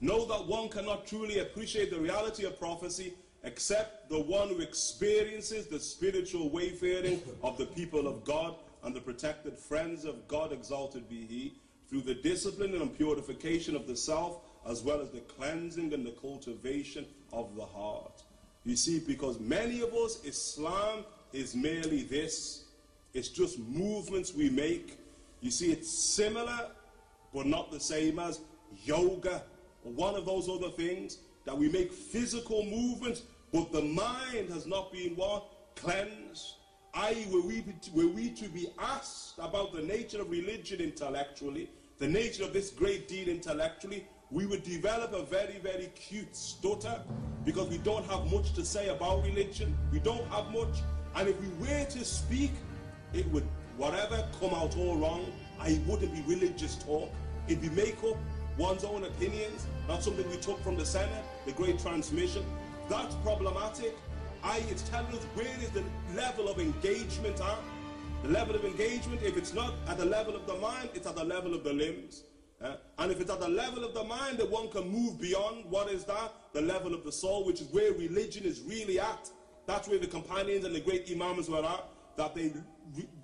Know that one cannot truly appreciate the reality of prophecy except the one who experiences the spiritual wayfaring of the people of God and the protected friends of God, exalted be He, through the discipline and purification of the self, as well as the cleansing and the cultivation of the heart. You see, because many of us, Islam is merely this. It's just movements we make. You see, it's similar, but not the same as yoga, or one of those other things, that we make physical movements, but the mind has not been what? Cleansed. I.e., were we to be asked about the nature of religion intellectually, the nature of this great deed intellectually, we would develop a very, very cute stutter, because we don't have much to say about religion. We don't have much. And if we were to speak, it would, whatever, come out all wrong. It wouldn't be religious talk. It'd be make up one's own opinions, not something we took from the center, the great transmission. That's problematic. It's telling us where is the level of engagement at. The level of engagement, if it's not at the level of the mind, it's at the level of the limbs. And if it's at the level of the mind, then one can move beyond, what is that? The level of the soul, which is where religion is really at. That's where the companions and the great imams were at, that they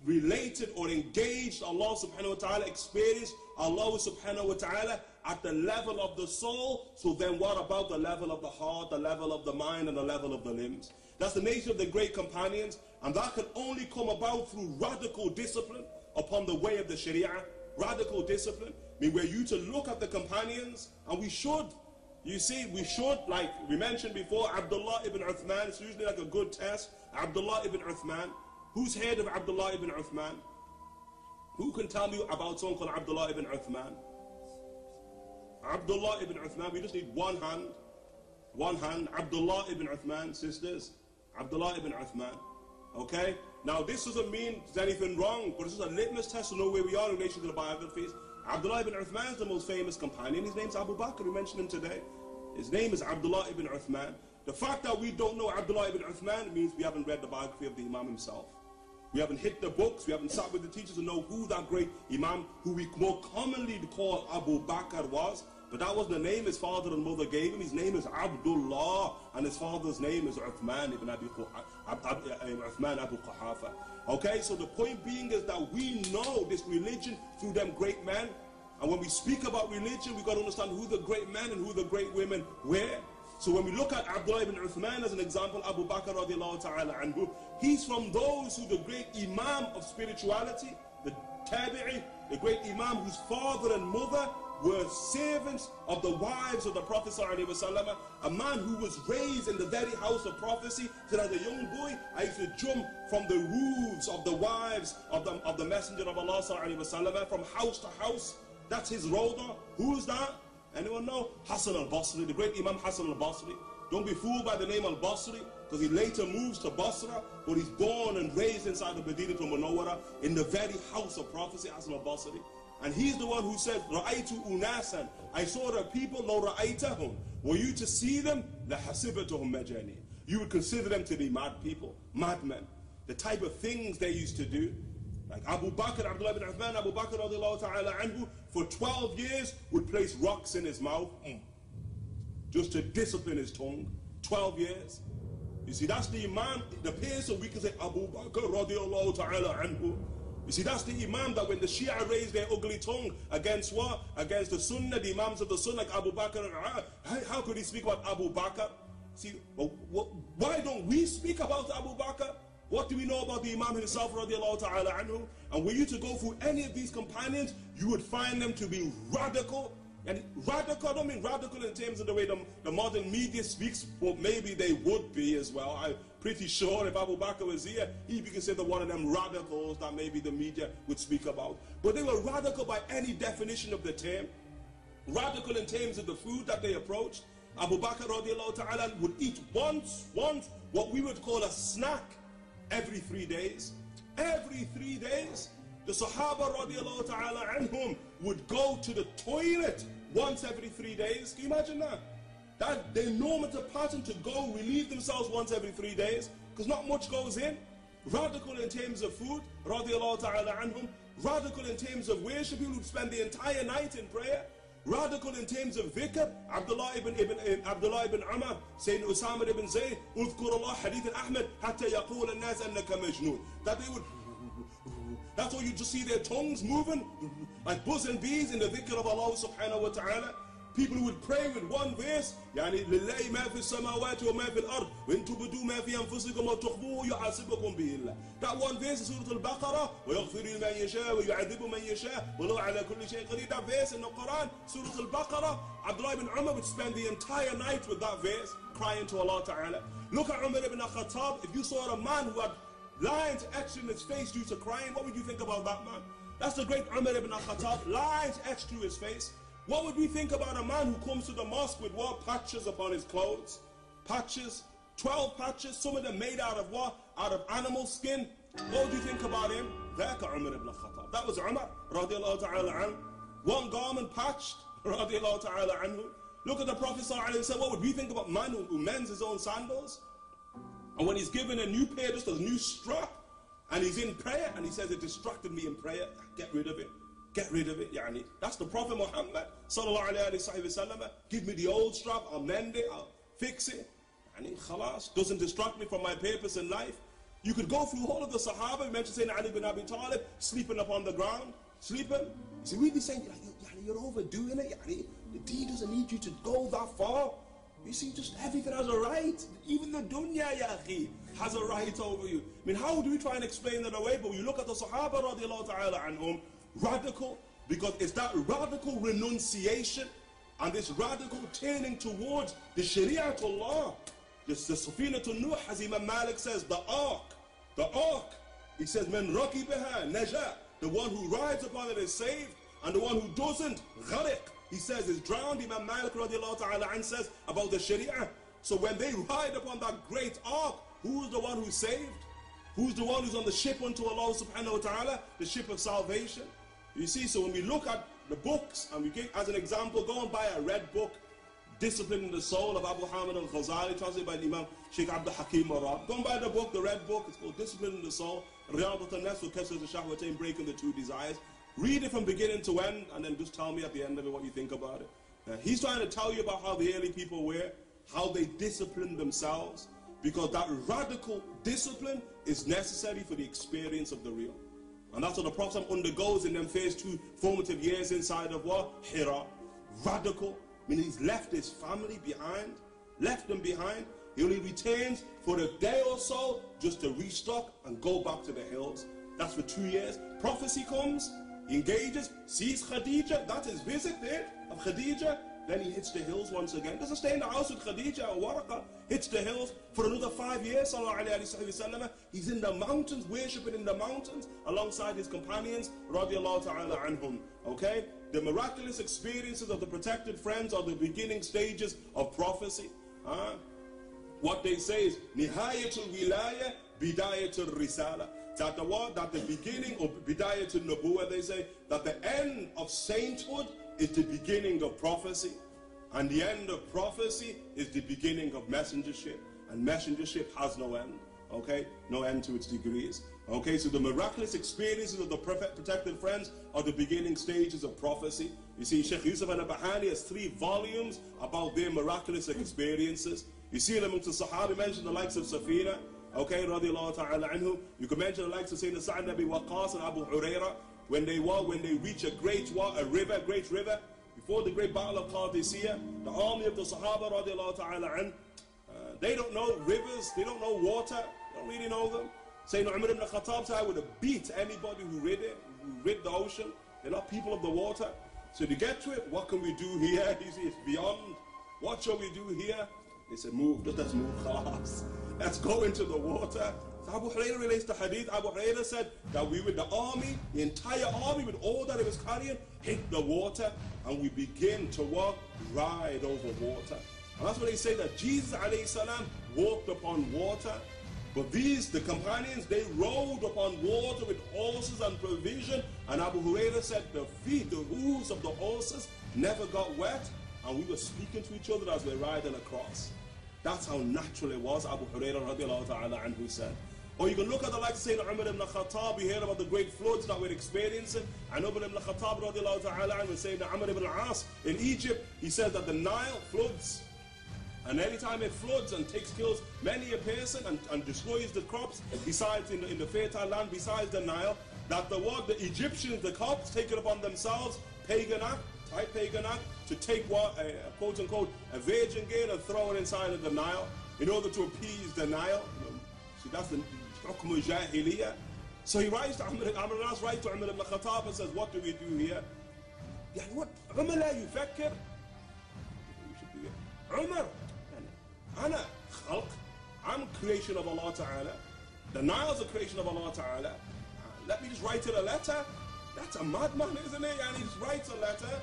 related or engaged Allah subhanahu wa ta'ala, experienced Allah subhanahu wa ta'ala at the level of the soul. So then what about the level of the heart, the level of the mind, and the level of the limbs? That's the nature of the great companions, and that can only come about through radical discipline upon the way of the Sharia. Radical discipline. I mean, we're you to look at the companions, and we should. You see, we should, like we mentioned before, Abdullah ibn Uthman. It's usually like a good test. Abdullah ibn Uthman. Who's heard of Abdullah ibn Uthman? Who can tell me about someone called Abdullah ibn Uthman? Abdullah ibn Uthman. We just need one hand. One hand. Abdullah ibn Uthman, sisters. Abdullah ibn Uthman. Okay? Now this doesn't mean there's anything wrong, but it's just a litmus test to know where we are in relation to the biographies. Abdullah ibn Uthman is the most famous companion. His name's Abu Bakr. We mentioned him today. His name is Abdullah ibn Uthman. The fact that we don't know Abdullah ibn Uthman means we haven't read the biography of the Imam himself. We haven't hit the books, we haven't sat with the teachers to know who that great Imam, who we more commonly call Abu Bakr, was. But that wasn't the name his father and mother gave him. His name is Abdullah, and his father's name is Uthman ibn Uthman Abu Quhafa. Okay, so the point being is that we know this religion through them great men. And when we speak about religion, we've got to understand who the great men and who the great women were. So when we look at Abdullah ibn Uthman as an example, Abu Bakr radiallahu ta'ala anhu, he's from those who the great Imam of spirituality, the Tabi'i, the great Imam whose father and mother were servants of the wives of the Prophet sallallahu alaihi wasallam, a man who was raised in the very house of prophecy. So as a young boy, I used to jump from the roofs of the wives of the Messenger of Allah sallallahu alaihi wasallam, from house to house. That's his rawdah. Who's that? Anyone know? Hassan al-Basri, the great Imam Hassan al-Basri. Don't be fooled by the name al-Basri, because he later moves to Basra, but he's born and raised inside the Medina al-Munawwara, in the very house of prophecy, Hassan al-Basri. And he's the one who said, Ra'aytu unasan, I saw the people, law ra'aytahum, were you to see them, lahasibatuhum majani, you would consider them to be mad people, madmen. The type of things they used to do. Like Abu Bakr, Abdullah ibn Uthman, Abu Bakr radiallahu ta'ala anhu, for 12 years would place rocks in his mouth, just to discipline his tongue. 12 years. You see, that's the Imam, the person we can say Abu Bakr radiallahu ta'ala anhu. You see, that's the Imam that when the Shia raised their ugly tongue against what? Against the Sunnah, the Imams of the Sunnah, like Abu Bakr, how could he speak about Abu Bakr? See, why don't we speak about Abu Bakr? What do we know about the Imam himself radiallahu ta'ala anhu? And were you to go through any of these companions, you would find them to be radical. And radical, I don't mean radical in terms of the way the modern media speaks, but maybe they would be as well. I'm pretty sure if Abu Bakr was here, he'd be considered one of them radicals that maybe the media would speak about. But they were radical by any definition of the term. Radical in terms of the food that they approached. Abu Bakr radiallahu ta'ala would eat once, what we would call a snack, every 3 days. Every 3 days. The Sahaabah radiallahu ta'ala anhum would go to the toilet once every 3 days. Can you imagine that? That they normative pattern to go relieve themselves once every 3 days, because not much goes in. Radical in terms of food, radiallahu ta'ala anhum. Radical in terms of worship. People would spend the entire night in prayer. Radical in terms of dhikr, Abdullah ibn Umar saying Usama ibn Zayd, اذكر الله حديث أحمد حتى يقول الناس أنك مجنون. That they would, that's why you just see their tongues moving like buzzing bees in the dhikr of Allah subhanahu wa ta'ala. People would pray with one verse, يعني لله ما في السماوات وما في الأرض وإن تبدوا ما في أنفسكم وتخفوه يحاسبكم به الله. That one verse is Surah Al-Baqarah, ويغفر لمن يشاء ويعذب من يشاء والله على كل شيء قدير. That verse in the Quran, Surah Al-Baqarah, Abdullah ibn Umar would spend the entire night with that verse, crying to Allah Ta'ala. Look at Umar ibn Khattab. If you saw a man who had lines etched in his face due to crying, what would you think about that man? That's the great Umar ibn Khattab, lines etched through his face. What would we think about a man who comes to the mosque with what? Patches upon his clothes. Patches, 12 patches, some of them made out of what? Out of animal skin. What would you think about him? ذاك Umar ibn Khattab. That was Umar radiallahu ta'ala anhu. One garment patched radiallahu ta'ala anhu. Look at the Prophet sallallahu alayhi wa sallam. What would we think about a man who mends his own sandals? And when he's given a new pair, just a new strap, and he's in prayer, and he says, it distracted me in prayer, get rid of it. Get rid of it, yani. That's the Prophet Muhammad sallallahu alayhi wa sallam. Give me the old strap, I'll mend it, I'll fix it. Yani, khalas, doesn't distract me from my purpose in life. You could go through all of the Sahaba. You mentioned saying Ali bin Abi Talib, sleeping upon the ground, sleeping. You see, we'd be saying, you're overdoing it, yani. The deen doesn't need you to go that far. You see, just everything has a right. Even the dunya, ya akhi, has a right over you. I mean, how do we try and explain that away? But you look at the Sahaba radiallahu ta'ala anhum, radical, because it's that radical renunciation and this radical turning towards the Sharia to Allah. This the Safina to Nuh, as Imam Malik says, the ark. He says, "Man rakibaha naja." The one who rides upon it is saved, and the one who doesn't, gharq, he says, is drowned. Imam Malik radiallahu ta'ala an says about the Sharia. So when they ride upon that great ark, who's the one who's saved? Who's the one who's on the ship unto Allah subhanahu wa ta'ala, the ship of salvation? You see, so when we look at the books, and we give, as an example, go and buy a red book, Discipline in the Soul of Abu Hamid al-Ghazali, translated by Imam Shaykh Abdul Hakim Marab. Go and buy the book, the red book, it's called Discipline in the Soul, Riyadat al-Nafs wa Kasrat al-Shahwatain, Breaking the Two Desires. Read it from beginning to end, and then just tell me at the end of it what you think about it. He's trying to tell you about how the early people were, how they disciplined themselves, because that radical discipline is necessary for the experience of the real. And that's what the Prophet undergoes in them first 2 formative years inside of what? Hira. Radical. I mean, he's left his family behind, left them behind. He only returns for a day or so just to restock and go back to the hills. That's for 2 years. Prophecy comes, he engages, sees Khadija, that's his visit there of Khadija. Then he hits the hills once again. Doesn't stay in the house with Khadija or Waraqa. Hits the hills for another 5 years. He's in the mountains, worshipping in the mountains alongside his companions. Radiallahu ta'ala anhum. Okay? The miraculous experiences of the protected friends are the beginning stages of prophecy. What they say is Nihayatul Wilaya, Bidayatul Risala. That the beginning of Bidayatul Nubuwa, they say that the end of sainthood is the beginning of prophecy, and the end of prophecy is the beginning of messengership, and messengership has no end. Okay, no end to its degrees. Okay, so the miraculous experiences of the protected friends are the beginning stages of prophecy. You see, Shaykh Yusuf al-Nabhani has 3 volumes about their miraculous experiences. You see, amongst the Sahaabah, mentioned the likes of Safina, okay, radiallahu ta'ala anhu. You can mention the likes of Sayyidina Sa'd ibn Abi Waqqas and Abu Hurairah. When they reach a great river, before the great battle of Qadisiyah, the army of the Sahaba radiallahu ta'ala an, they don't know rivers, they don't know water, they don't really know them. Sayyidina Umar ibn Khattab said, I would have beat anybody who rid the ocean. They're not people of the water. So to get to it, what can we do here? You see, it's beyond. What shall we do here? They said, move, let's move, khalas. Let's go into the water. Abu Hurairah relates the hadith. Abu Hurairah said that we with the army, the entire army with all that it was carrying, hit the water, and we begin to walk, ride over water. And that's what they say, that Jesus alayhi salam walked upon water. But these, the companions, they rode upon water with horses and provision. And Abu Hurairah said the feet, the hooves of the horses never got wet. And we were speaking to each other as we were riding across. That's how natural it was, Abu Hurairah radiallahu ta'ala anhu said. Or you can look at the likes of Sayyidina Umar ibn Khattab. You hear about the great floods that we're experiencing. And Umar ibn Khattab radiallahu ta'ala anhu, Sayyidina Amr ibn al-As in Egypt, he says that the Nile floods. And anytime it floods and kills many a person and destroys the crops, besides in the fertile land, besides the Nile, that the Egyptians, the Copts, take it upon themselves, pagan act, to take quote unquote a virgin girl and throw it inside of the Nile in order to appease the Nile. See, that's the Hukm Jahiliyyah. So he writes to Amr writes to Umar ibn Khattab and says, what do we do here? يعني what? Umar la yufakkir. Umar, Ana khalq, I'm creation of Allah Ta'ala. The Nile's a creation of Allah Ta'ala. Let me just write it a letter. That's a madman, isn't it? And he just writes a letter.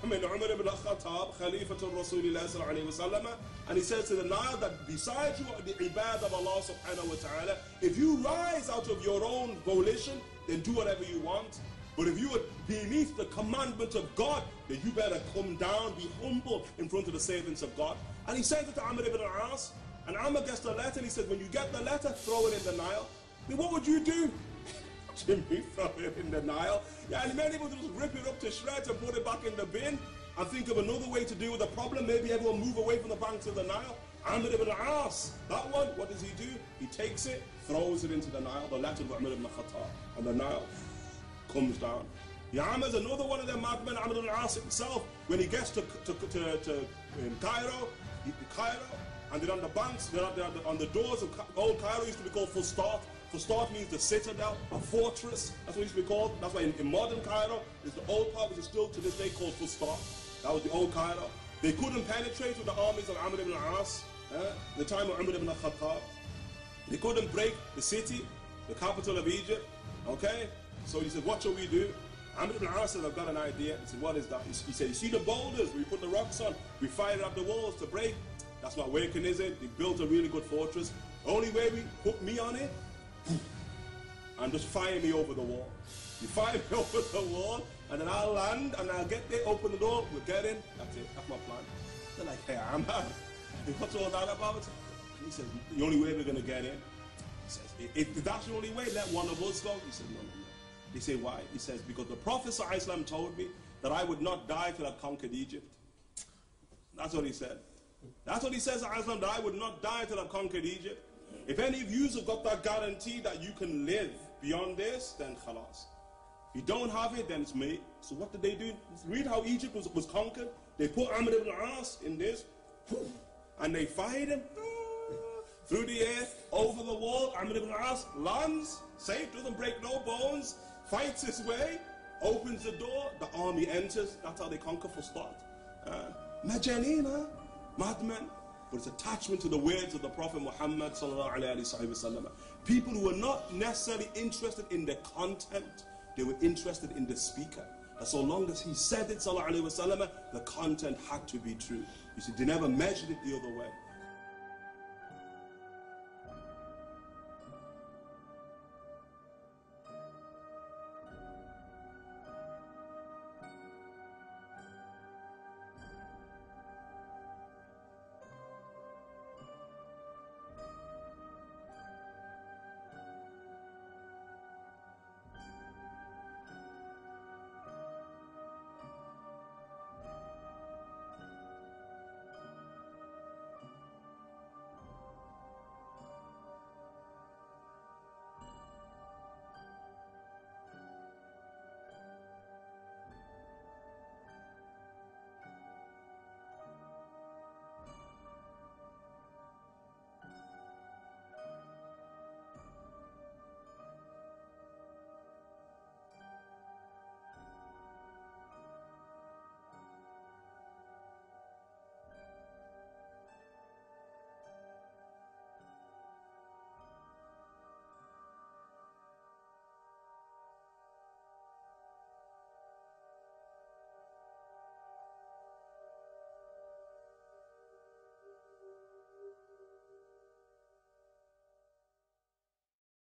Umar ibn Khattab, Khalifatul Rasulullah sallallahu alayhi wa sallam, and he says to the Nile that besides you are the ibad of Allah subhanahu wa ta'ala, if you rise out of your own volition, then do whatever you want. But if you are beneath the commandment of God, then you better come down, be humble in front of the servants of God. And he sends it to Amr ibn al-As, and Amr gets the letter, and he says, when you get the letter, throw it in the Nile. I mean, what would you do? Jimmy, throw it in the Nile. Yeah, and many people just rip it up to shreds and put it back in the bin and think of another way to deal with the problem. Maybe everyone move away from the banks of the Nile. Amr ibn al-As, that one, what does he do? He takes it, throws it into the Nile, the letter of Amr ibn Khattab, and the Nile comes down. Yeah, Amr's another one of them madmen, Amr ibn al-As himself, when he gets to Cairo, and they're on the banks, they're on the doors of old Cairo, used to be called Fustat. Fustat means the citadel, a fortress. That's what it used to be called. That's why in modern Cairo, is the old part which is still to this day called Fustat. That was the old Cairo. They couldn't penetrate with the armies of Amr ibn al-As, the time of Umar ibn al-Khattab. They couldn't break the city, the capital of Egypt. Okay? So he said, what shall we do? Amr ibn al-As said, I've got an idea. He said, what is that? He said, you see the boulders we put the rocks on? We fire up the walls to break. That's not working, is it? They built a really good fortress. Only way we put me on it, and just fire me over the wall. You fire me over the wall, and then I'll land, and I'll get there, open the door, we'll get in. That's it. That's my plan. They're like, hey, Amr, what's all that about? And he says, the only way we're going to get in. He says, if that's the only way, let one of us go. He said, no. He said, why? He says, because the Prophet ﷺ told me that I would not die till I conquered Egypt. That's what he said. That's what he says, that I would not die till I conquered Egypt. If any of you have got that guarantee that you can live beyond this, then khalas. If you don't have it, then it's me. So what did they do? Read how Egypt was conquered. They put Amr ibn al-As in this, and they fired him through the air, over the wall. Amr ibn al-As lands, safe, doesn't break no bones, fights his way, opens the door, the army enters. That's how they conquer Fustat. Majanina, madmen. But it's attachment to the words of the Prophet Muhammad sallallahu alaihi wasallam. People who were not necessarily interested in the content, they were interested in the speaker. And so long as he said it sallallahu alaihi wasallam, the content had to be true. You see, they never measured it the other way.